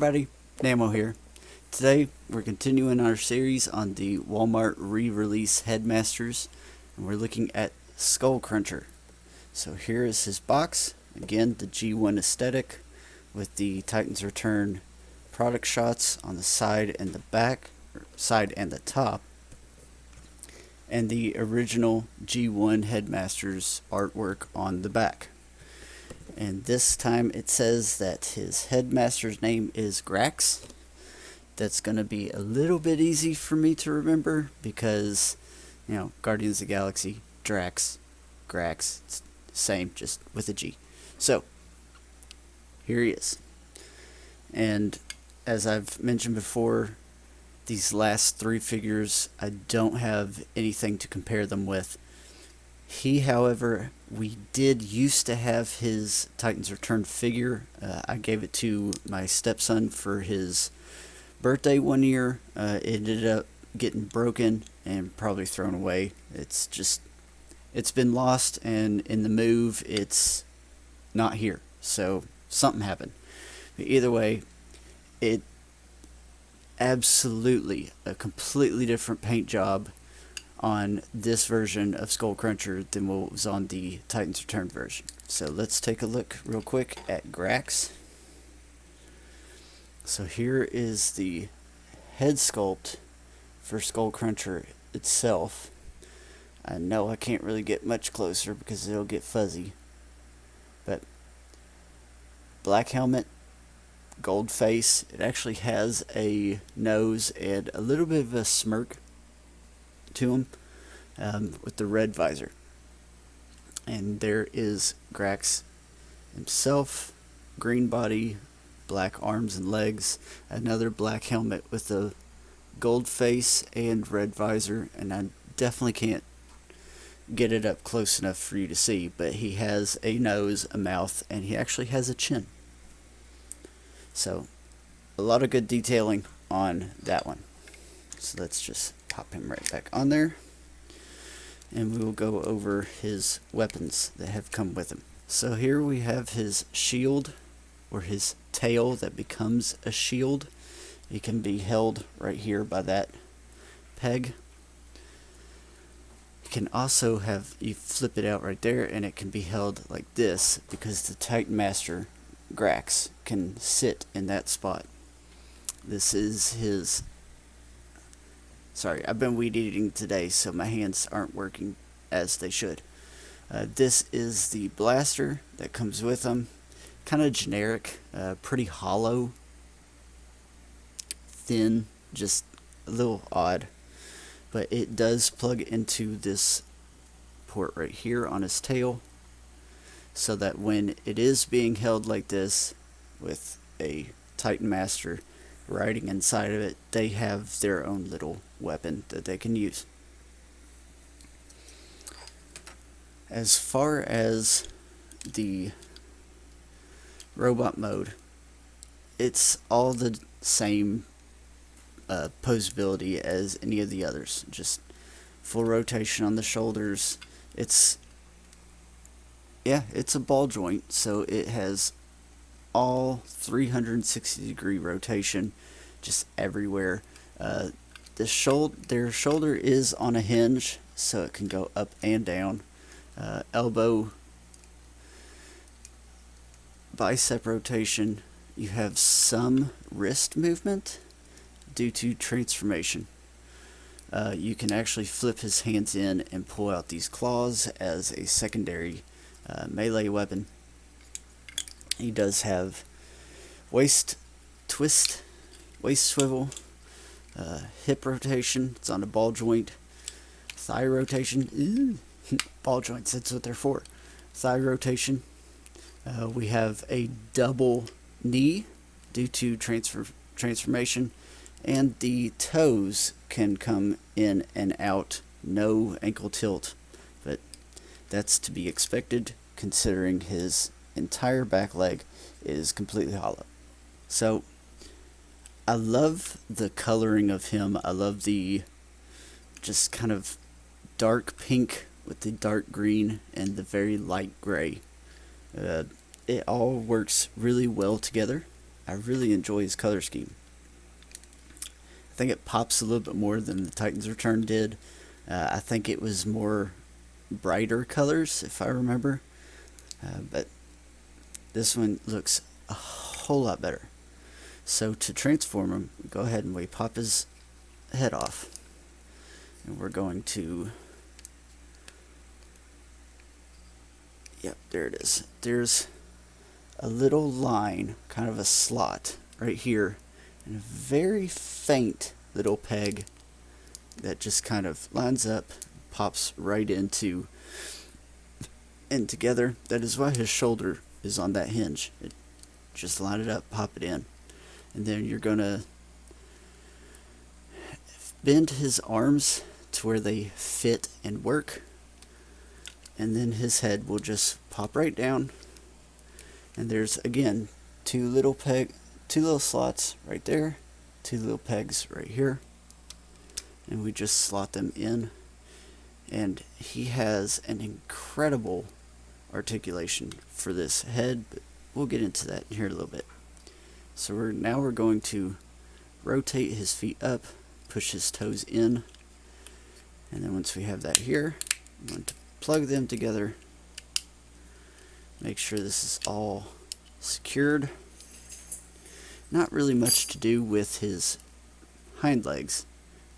everybody, Namo here. Today we're continuing our series on the Walmart re-release Headmasters, and we're looking at Skullcruncher. So here is his box, again the G1 aesthetic with the Titan's Return product shots on the side and the back, or side and the top, and the original G1 Headmasters artwork on the back. And this time it says that his headmaster's name is Grax. That's going to be a little bit easy for me to remember because, you know, Guardians of the Galaxy, Drax, Grax, it's same, just with a G. So, here he is. And as I've mentioned before, these last three figures, I don't have anything to compare them with. He, however, we did used to have his Titan's Return figure. I gave it to my stepson for his birthday one year. It ended up getting broken and probably thrown away. It's been lost, and in the move, it's not here. So something happened. But either way, it absolutely a completely different paint job on this version of Skullcruncher than what was on the Titan's Return version. So let's take a look real quick at Grax. So here is the head sculpt for Skullcruncher itself. I know I can't really get much closer because it'll get fuzzy, but black helmet, gold face. It actually has a nose and a little bit of a smirk to him with the red visor. And there is Grax himself, green body, black arms and legs, another black helmet with a gold face and red visor, and I definitely can't get it up close enough for you to see, but he has a nose, a mouth, and he actually has a chin. So a lot of good detailing on that one. So let's just pop him right back on there, and we will go over his weapons that have come with him. So here we have his shield, or his tail that becomes a shield. It can be held right here by that peg. You can also have, you flip it out right there, and it can be held like this because the Titan Master Grax can sit in that spot. This is his... Sorry, I've been weed eating today, so my hands aren't working as they should. This is the blaster that comes with him. Kind of generic, pretty hollow, thin, just a little odd. But it does plug into this port right here on his tail, so that when it is being held like this with a Titan Master riding inside of it, they have their own little weapon that they can use. As far as the robot mode, it's all the same posability as any of the others. Just full rotation on the shoulders. It's a ball joint, so it has all 360-degree rotation just everywhere. Their shoulder is on a hinge, so it can go up and down. Elbow, bicep rotation. You have some wrist movement due to transformation. You can actually flip his hands in and pull out these claws as a secondary melee weapon. He does have waist twist, waist swivel, hip rotation. It's on a ball joint. Thigh rotation. Ball joints, that's what they're for. Thigh rotation. We have a double knee due to transformation, and the toes can come in and out. No ankle tilt, but that's to be expected considering his entire back leg is completely hollow. So I love the coloring of him. I love the just kind of dark pink with the dark green and the very light gray. It all works really well together. I really enjoy his color scheme. I think it pops a little bit more than the Titan's Return did. I think it was more brighter colors, if I remember. But this one looks a whole lot better. So to transform him, go ahead and we pop his head off. And we're going to... Yep, there it is. There's a little line, kind of a slot right here, and a very faint little peg that just kind of lines up, pops right into and together. That is why his shoulder is on that hinge. It just line it up, pop it in, and then you're gonna bend his arms to where they fit and work, and then his head will just pop right down. And there's again two little slots right there, two little pegs right here, and we just slot them in. And he has an incredible articulation for this head, but we'll get into that here in a little bit. So now we're going to rotate his feet up, push his toes in, and then once we have that here, I'm going to plug them together. Make sure this is all secured. Not really much to do with his hind legs.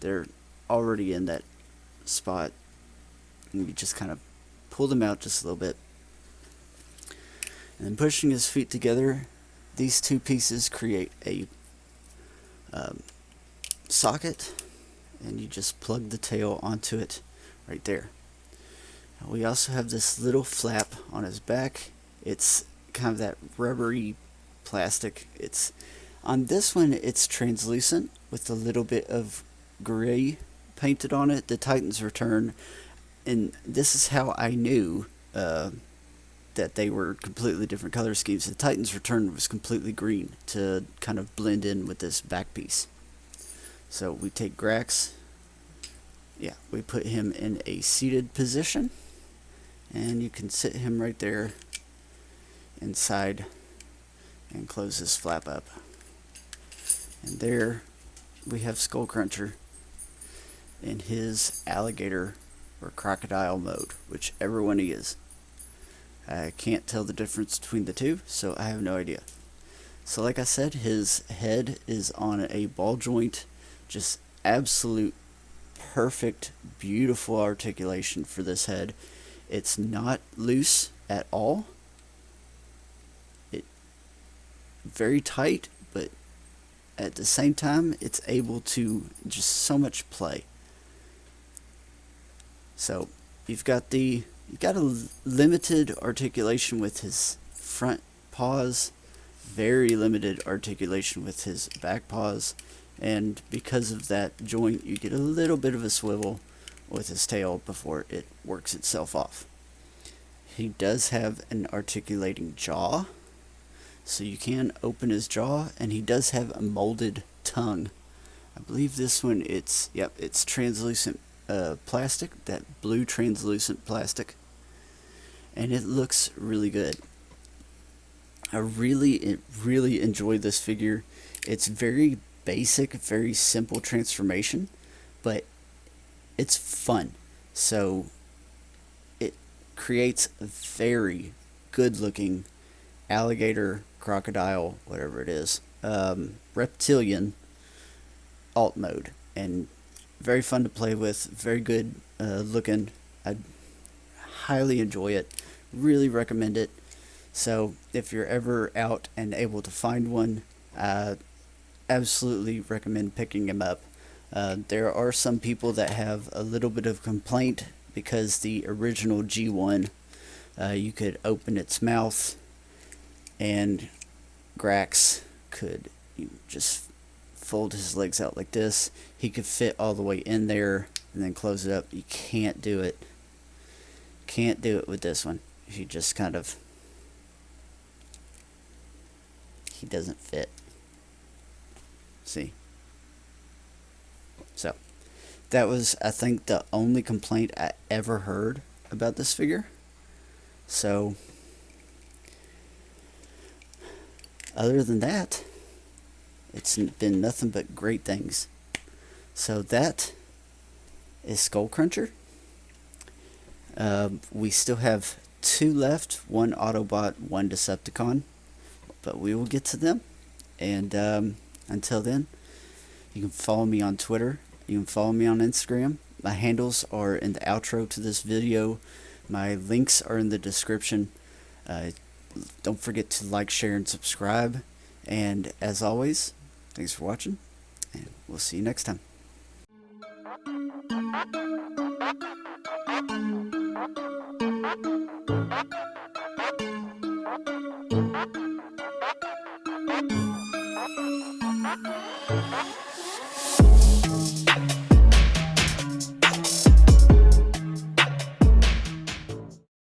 They're already in that spot. And you just kind of pull them out just a little bit. And then pushing his feet together, these two pieces create a socket, and you just plug the tail onto it right there. We also have this little flap on his back. It's kind of that rubbery plastic. It's on this one, it's translucent with a little bit of gray painted on it. The Titan's Return, and this is how I knew that they were completely different color schemes. The Titan's Return was completely green to kind of blend in with this back piece. So we take Grax, we put him in a seated position, and you can sit him right there inside and close this flap up. And there we have Skullcruncher in his alligator or crocodile mode, whichever one he is. I can't tell the difference between the two, so I have no idea. So like I said, his head is on a ball joint, just absolute perfect, beautiful articulation for this head. It's not loose at all. It's very tight, but at the same time, it's able to just so much play. So you've got a limited articulation with his front paws, very limited articulation with his back paws, and because of that joint, you get a little bit of a swivel with his tail before it works itself off. He does have an articulating jaw, so you can open his jaw, and he does have a molded tongue. I believe this one, it's translucent plastic, that blue translucent plastic, and it looks really good. I really enjoy this figure. It's very basic, very simple transformation, but it's fun. So it creates a very good looking alligator, crocodile, whatever it is, reptilian alt mode, and very fun to play with, very good looking. I highly enjoy it, really recommend it. So if you're ever out and able to find one, absolutely recommend picking him up. There are some people that have a little bit of complaint because the original G1, you could open its mouth and Grax could just fold his legs out like this. He could fit all the way in there and then close it up. You can't do it. Can't do it with this one. He just kind of, he doesn't fit. See? So that was, I think, the only complaint I ever heard about this figure. So other than that, It's been nothing but great things. So that is Skullcruncher. We still have 2 left, 1 Autobot, 1 Decepticon, but we will get to them. And until then, you can follow me on Twitter. You can follow me on Instagram. My handles are in the outro to this video. My links are in the description. Don't forget to like, share, and subscribe. And as always, thanks for watching, and we'll see you next time.